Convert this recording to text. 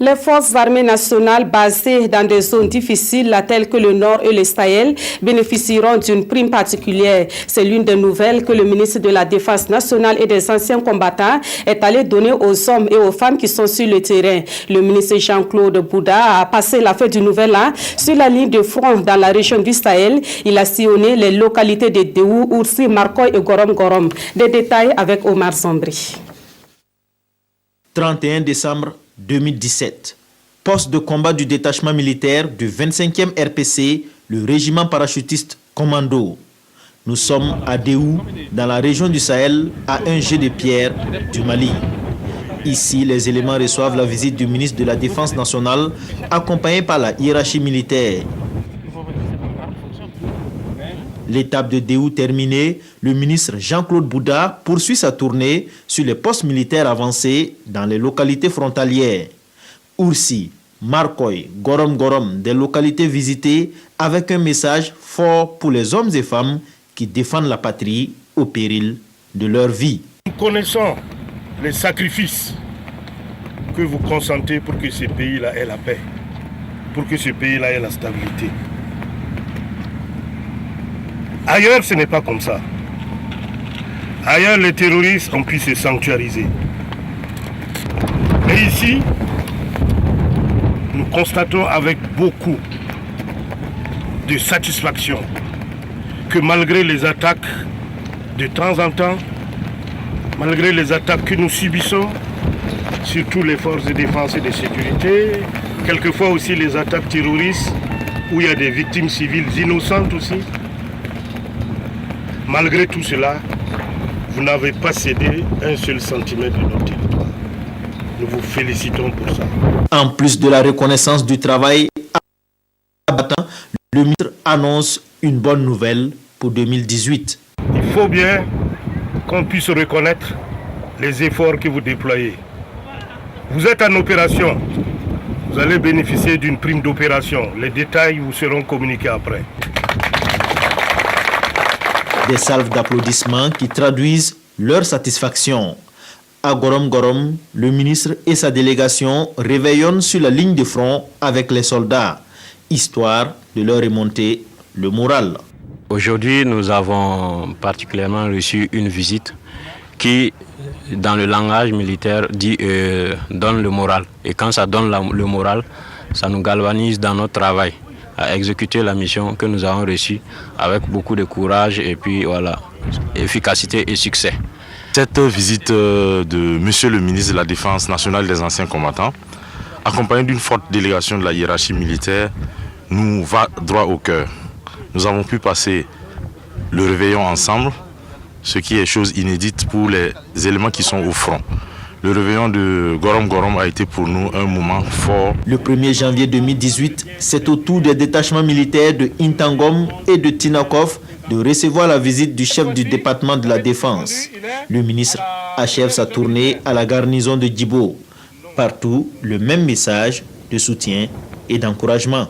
Les forces armées nationales basées dans des zones difficiles telles que le Nord et le Sahel bénéficieront d'une prime particulière. C'est l'une des nouvelles que le ministre de la Défense nationale et des anciens combattants est allé donner aux hommes et aux femmes qui sont sur le terrain. Le ministre Jean-Claude Bouda a passé la fête du Nouvel An sur la ligne de front dans la région du Sahel. Il a sillonné les localités de Déou, Oursi, Marcoy et Gorom Gorom. Des détails avec Omar Zambri. 31 décembre 2017, poste de combat du détachement militaire du 25e RPC, le régiment parachutiste Commando. Nous sommes à Déou, dans la région du Sahel, à un jet de pierre du Mali. Ici, les éléments reçoivent la visite du ministre de la Défense nationale, accompagné par la hiérarchie militaire. L'étape de Déou terminée, le ministre Jean-Claude Bouda poursuit sa tournée sur les postes militaires avancés dans les localités frontalières. Oursi, Marcoy, Gorom Gorom, des localités visitées avec un message fort pour les hommes et femmes qui défendent la patrie au péril de leur vie. Nous connaissons les sacrifices que vous consentez pour que ce pays-là ait la paix, pour que ce pays-là ait la stabilité. Ailleurs, ce n'est pas comme ça. Ailleurs, les terroristes ont pu se sanctuariser. Mais ici, nous constatons avec beaucoup de satisfaction que malgré les attaques de temps en temps, malgré les attaques que nous subissons, surtout les forces de défense et de sécurité, quelquefois aussi les attaques terroristes, où il y a des victimes civiles innocentes aussi, malgré tout cela, vous n'avez pas cédé un seul centimètre de notre territoire. Nous vous félicitons pour ça. En plus de la reconnaissance du travail abattant, le ministre annonce une bonne nouvelle pour 2018. Il faut bien qu'on puisse reconnaître les efforts que vous déployez. Vous êtes en opération. Vous allez bénéficier d'une prime d'opération. Les détails vous seront communiqués après. Des salves d'applaudissements qui traduisent leur satisfaction. À Gorom Gorom, le ministre et sa délégation réveillonnent sur la ligne de front avec les soldats, histoire de leur remonter le moral. Aujourd'hui, nous avons particulièrement reçu une visite qui, dans le langage militaire, dit donne le moral. Et quand ça donne le moral, ça nous galvanise dans notre travail, à exécuter la mission que nous avons reçue avec beaucoup de courage et puis voilà, efficacité et succès. Cette visite de Monsieur le ministre de la Défense nationale des anciens combattants, accompagnée d'une forte délégation de la hiérarchie militaire, nous va droit au cœur. Nous avons pu passer le réveillon ensemble, ce qui est chose inédite pour les éléments qui sont au front. Le réveillon de Gorom Gorom a été pour nous un moment fort. Le 1er janvier 2018, c'est au tour des détachements militaires de Intangom et de Tinakov de recevoir la visite du chef du département de la Défense. Le ministre achève sa tournée à la garnison de Djibo. Partout, le même message de soutien et d'encouragement.